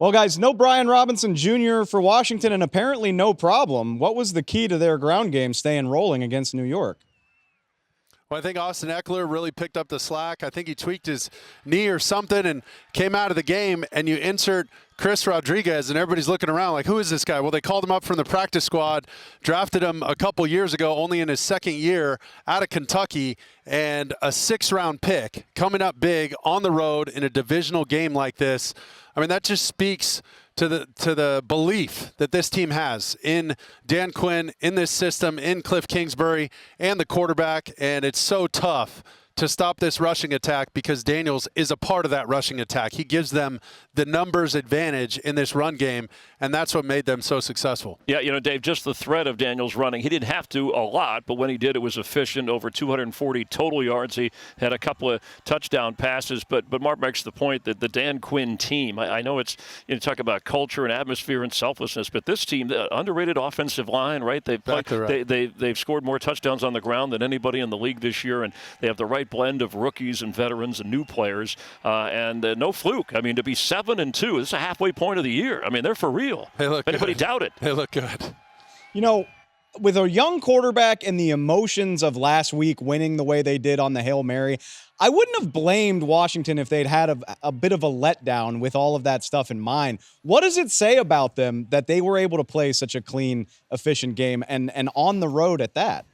Well, guys, no Brian Robinson Jr. for Washington, and apparently no problem. What was the key to their ground game staying rolling against New York? Well, I think Austin Eckler really picked up the slack. I think he tweaked his knee or something and came out of the game, and you insert Chris Rodriguez, and everybody's looking around like, who is this guy? Well, they called him up from the practice squad, drafted him a couple years ago, only in his second year out of Kentucky, and a 6th-round pick coming up big on the road in a divisional game like this. I mean, that just speaks to the belief that this team has in Dan Quinn, in this system, in Cliff Kingsbury, and the quarterback. And it's so tough to stop this rushing attack because Daniels is a part of that rushing attack. He gives them the numbers advantage in this run game, and that's what made them so successful. Yeah, you know, Dave, just the threat of Daniels running. He didn't have to a lot, but when he did, it was efficient, over 240 total yards. He had a couple of touchdown passes, but Mark makes the point that the Dan Quinn team, I know it's, you know, talk about culture and atmosphere and selflessness, but this team, the underrated offensive line, right? They've scored more touchdowns on the ground than anybody in the league this year, and they have the right blend of rookies and veterans and new players, and no fluke. I mean, to be 7-2, this is a halfway point of the year. I mean, they're for real. They look if anybody good. doubt it. They look good. You know, with a young quarterback and the emotions of last week winning the way they did on the Hail Mary, I wouldn't have blamed Washington if they'd had a bit of a letdown with all of that stuff in mind. What does it say about them that they were able to play such a clean, efficient game and on the road at that?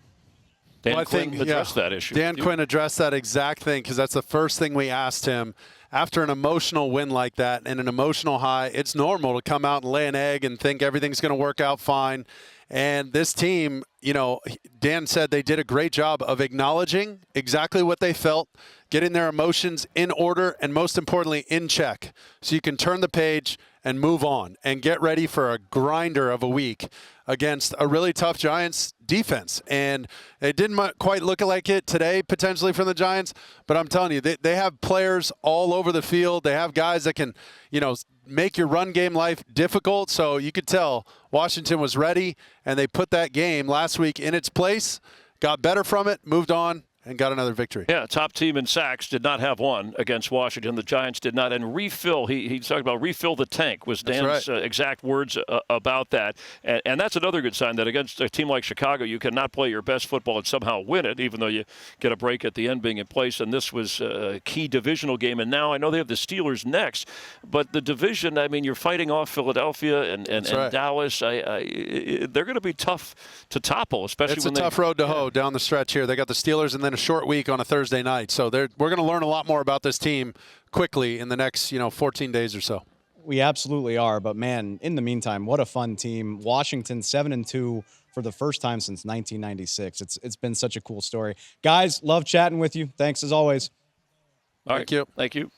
Dan Quinn addressed that issue. Dan Quinn addressed that exact thing because that's the first thing we asked him. After an emotional win like that and an emotional high, it's normal to come out and lay an egg and think everything's going to work out fine. And this team, you know, Dan said they did a great job of acknowledging exactly what they felt, getting their emotions in order, and most importantly, in check. So you can turn the page and move on and get ready for a grinder of a week against a really tough Giants defense. And it didn't quite look like it today, potentially, from the Giants. But I'm telling you, they have players all over the field. They have guys that can, you know, make your run game life difficult. So you could tell Washington was ready, and they put that game last week in its place, got better from it, moved on, and got another victory. Yeah, top team in sacks, did not have one against Washington. The Giants did not. And refill, he talked about refill the tank was Dan's exact words about that. And that's another good sign that against a team like Chicago, you cannot play your best football and somehow win it, even though you get a break at the end being in place. And this was a key divisional game. And now I know they have the Steelers next, but the division, I mean, you're fighting off Philadelphia and Dallas. They're going to be tough to topple, especially it's when a tough road to hoe down the stretch here. They got the Steelers and then a short week on a Thursday night. So we're going to learn a lot more about this team quickly in the next, 14 days or so. We absolutely are. But, man, in the meantime, what a fun team. Washington 7-2 for the first time since 1996. It's been such a cool story. Guys, love chatting with you. Thanks as always. All right. Thank you. Thank you.